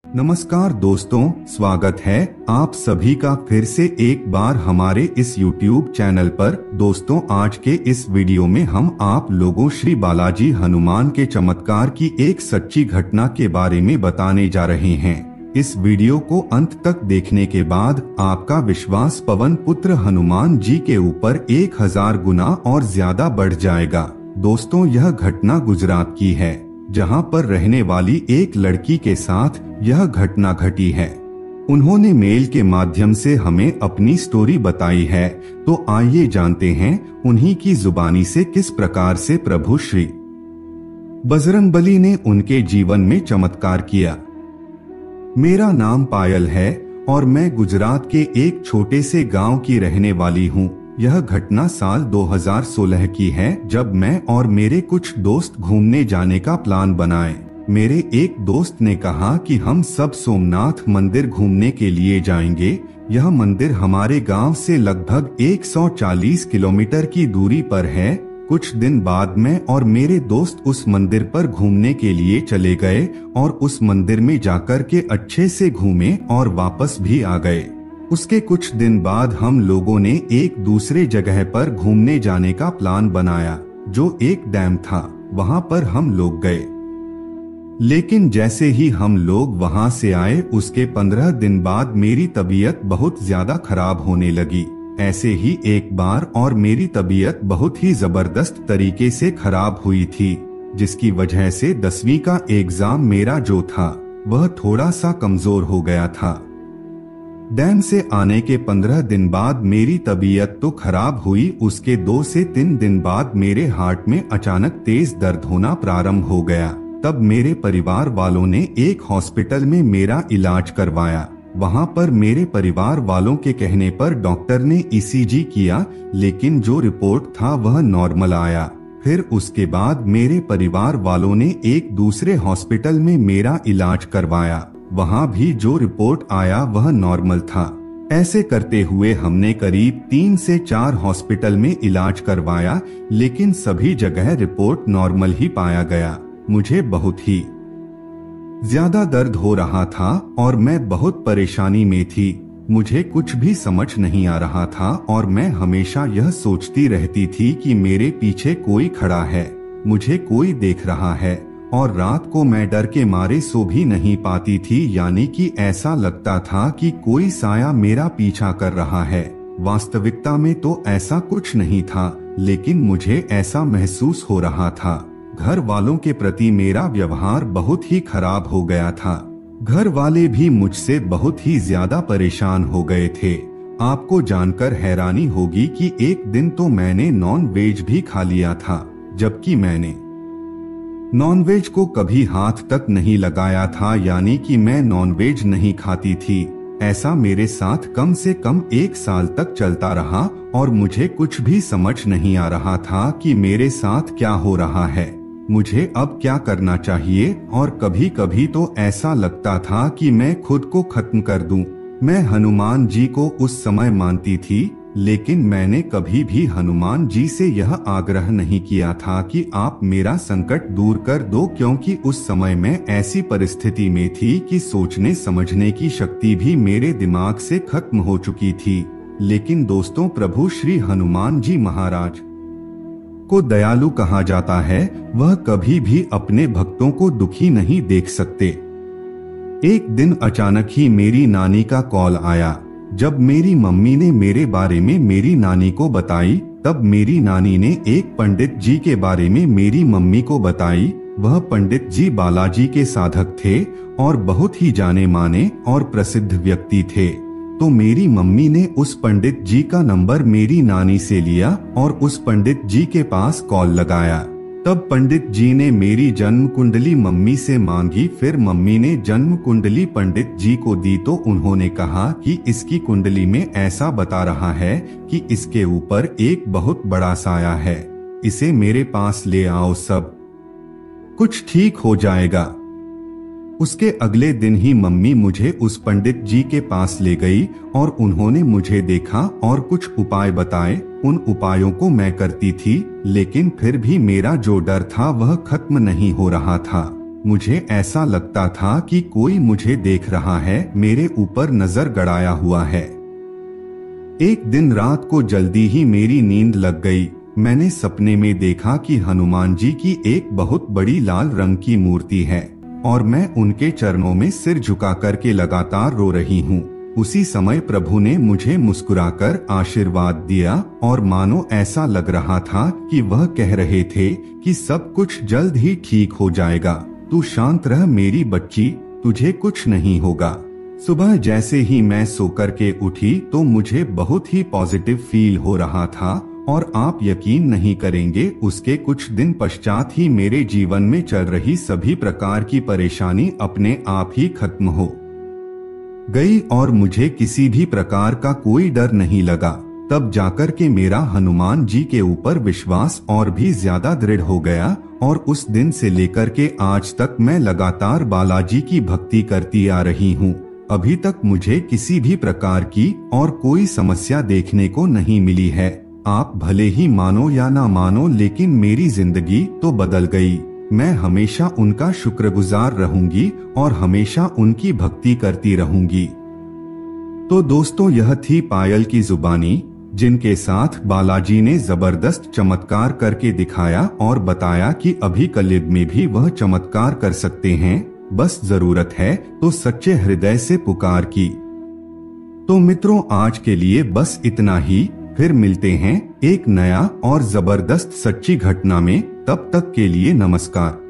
नमस्कार दोस्तों, स्वागत है आप सभी का फिर से एक बार हमारे इस YouTube चैनल पर। दोस्तों, आज के इस वीडियो में हम आप लोगों श्री बालाजी हनुमान के चमत्कार की एक सच्ची घटना के बारे में बताने जा रहे हैं। इस वीडियो को अंत तक देखने के बाद आपका विश्वास पवन पुत्र हनुमान जी के ऊपर 1000 गुना और ज्यादा बढ़ जाएगा। दोस्तों, यह घटना गुजरात की है, जहां पर रहने वाली एक लड़की के साथ यह घटना घटी है। उन्होंने मेल के माध्यम से हमें अपनी स्टोरी बताई है, तो आइए जानते हैं उन्हीं की जुबानी से किस प्रकार से प्रभु श्री बजरंगबली ने उनके जीवन में चमत्कार किया। मेरा नाम पायल है और मैं गुजरात के एक छोटे से गांव की रहने वाली हूँ। यह घटना साल 2016 की है, जब मैं और मेरे कुछ दोस्त घूमने जाने का प्लान बनाए। मेरे एक दोस्त ने कहा कि हम सब सोमनाथ मंदिर घूमने के लिए जाएंगे। यह मंदिर हमारे गांव से लगभग 140 किलोमीटर की दूरी पर है। कुछ दिन बाद मैं और मेरे दोस्त उस मंदिर पर घूमने के लिए चले गए और उस मंदिर में जाकर के अच्छे से घूमे और वापस भी आ गए। उसके कुछ दिन बाद हम लोगों ने एक दूसरे जगह पर घूमने जाने का प्लान बनाया, जो एक डैम था। वहां पर हम लोग गए, लेकिन जैसे ही हम लोग वहां से आए, उसके 15 दिन बाद मेरी तबीयत बहुत ज्यादा खराब होने लगी। ऐसे ही एक बार और मेरी तबीयत बहुत ही जबरदस्त तरीके से खराब हुई थी, जिसकी वजह से 10वीं का एग्जाम मेरा जो था वह थोड़ा सा कमजोर हो गया था। डैम से आने के 15 दिन बाद मेरी तबीयत तो खराब हुई, उसके 2 से 3 दिन बाद मेरे हार्ट में अचानक तेज दर्द होना प्रारंभ हो गया। तब मेरे परिवार वालों ने एक हॉस्पिटल में मेरा इलाज करवाया। वहां पर मेरे परिवार वालों के कहने पर डॉक्टर ने ईसीजी किया, लेकिन जो रिपोर्ट था वह नॉर्मल आया। फिर उसके बाद मेरे परिवार वालों ने एक दूसरे हॉस्पिटल में मेरा इलाज करवाया। वहां भी जो रिपोर्ट आया वह नॉर्मल था। ऐसे करते हुए हमने करीब 3 से 4 हॉस्पिटल में इलाज करवाया, लेकिन सभी जगह रिपोर्ट नॉर्मल ही पाया गया। मुझे बहुत ही ज्यादा दर्द हो रहा था और मैं बहुत परेशानी में थी। मुझे कुछ भी समझ नहीं आ रहा था और मैं हमेशा यह सोचती रहती थी कि मेरे पीछे कोई खड़ा है, मुझे कोई देख रहा है। और रात को मैं डर के मारे सो भी नहीं पाती थी, यानी कि ऐसा लगता था कि कोई साया मेरा पीछा कर रहा है। वास्तविकता में तो ऐसा कुछ नहीं था, लेकिन मुझे ऐसा महसूस हो रहा था। घर वालों के प्रति मेरा व्यवहार बहुत ही खराब हो गया था। घर वाले भी मुझसे बहुत ही ज्यादा परेशान हो गए थे। आपको जानकर हैरानी होगी कि एक दिन तो मैंने नॉन वेज भी खा लिया था, जबकि मैंने नॉनवेज को कभी हाथ तक नहीं लगाया था, यानी कि मैं नॉनवेज नहीं खाती थी। ऐसा मेरे साथ कम से कम 1 साल तक चलता रहा और मुझे कुछ भी समझ नहीं आ रहा था कि मेरे साथ क्या हो रहा है, मुझे अब क्या करना चाहिए। और कभी कभी तो ऐसा लगता था कि मैं खुद को खत्म कर दूं। मैं हनुमान जी को उस समय मानती थी, लेकिन मैंने कभी भी हनुमान जी से यह आग्रह नहीं किया था कि आप मेरा संकट दूर कर दो, क्योंकि उस समय मैं ऐसी परिस्थिति में थी कि सोचने समझने की शक्ति भी मेरे दिमाग से खत्म हो चुकी थी। लेकिन दोस्तों, प्रभु श्री हनुमान जी महाराज को दयालु कहा जाता है। वह कभी भी अपने भक्तों को दुखी नहीं देख सकते। एक दिन अचानक ही मेरी नानी का कॉल आया। जब मेरी मम्मी ने मेरे बारे में मेरी नानी को बताई, तब मेरी नानी ने एक पंडित जी के बारे में मेरी मम्मी को बताई। वह पंडित जी बालाजी के साधक थे और बहुत ही जाने माने और प्रसिद्ध व्यक्ति थे। तो मेरी मम्मी ने उस पंडित जी का नंबर मेरी नानी से लिया और उस पंडित जी के पास कॉल लगाया। तब पंडित जी ने मेरी जन्म कुंडली मम्मी से मांगी। फिर मम्मी ने जन्म कुंडली पंडित जी को दी, तो उन्होंने कहा कि इसकी कुंडली में ऐसा बता रहा है कि इसके ऊपर एक बहुत बड़ा साया है, इसे मेरे पास ले आओ, सब कुछ ठीक हो जाएगा। उसके अगले दिन ही मम्मी मुझे उस पंडित जी के पास ले गई और उन्होंने मुझे देखा और कुछ उपाय बताए। उन उपायों को मैं करती थी, लेकिन फिर भी मेरा जो डर था वह खत्म नहीं हो रहा था। मुझे ऐसा लगता था कि कोई मुझे देख रहा है, मेरे ऊपर नजर गड़ाया हुआ है। एक दिन रात को जल्दी ही मेरी नींद लग गई। मैंने सपने में देखा कि हनुमान जी की एक बहुत बड़ी लाल रंग की मूर्ति है और मैं उनके चरणों में सिर झुका करके लगातार रो रही हूँ। उसी समय प्रभु ने मुझे मुस्कुराकर आशीर्वाद दिया और मानो ऐसा लग रहा था कि वह कह रहे थे कि सब कुछ जल्द ही ठीक हो जाएगा, तू शांत रह मेरी बच्ची, तुझे कुछ नहीं होगा। सुबह जैसे ही मैं सोकर के उठी तो मुझे बहुत ही पॉजिटिव फील हो रहा था और आप यकीन नहीं करेंगे, उसके कुछ दिन पश्चात ही मेरे जीवन में चल रही सभी प्रकार की परेशानी अपने आप ही खत्म हो गई और मुझे किसी भी प्रकार का कोई डर नहीं लगा। तब जाकर के मेरा हनुमान जी के ऊपर विश्वास और भी ज्यादा दृढ़ हो गया और उस दिन से लेकर के आज तक मैं लगातार बालाजी की भक्ति करती आ रही हूँ। अभी तक मुझे किसी भी प्रकार की और कोई समस्या देखने को नहीं मिली है। आप भले ही मानो या ना मानो, लेकिन मेरी जिंदगी तो बदल गई। मैं हमेशा उनका शुक्रगुजार रहूंगी और हमेशा उनकी भक्ति करती रहूंगी। तो दोस्तों, यह थी पायल की जुबानी, जिनके साथ बालाजी ने जबरदस्त चमत्कार करके दिखाया और बताया कि अभी कलयुग में भी वह चमत्कार कर सकते हैं, बस जरूरत है तो सच्चे हृदय से पुकार की। तो मित्रों, आज के लिए बस इतना ही। फिर मिलते हैं एक नया और जबरदस्त सच्ची घटना में। तब तक के लिए नमस्कार।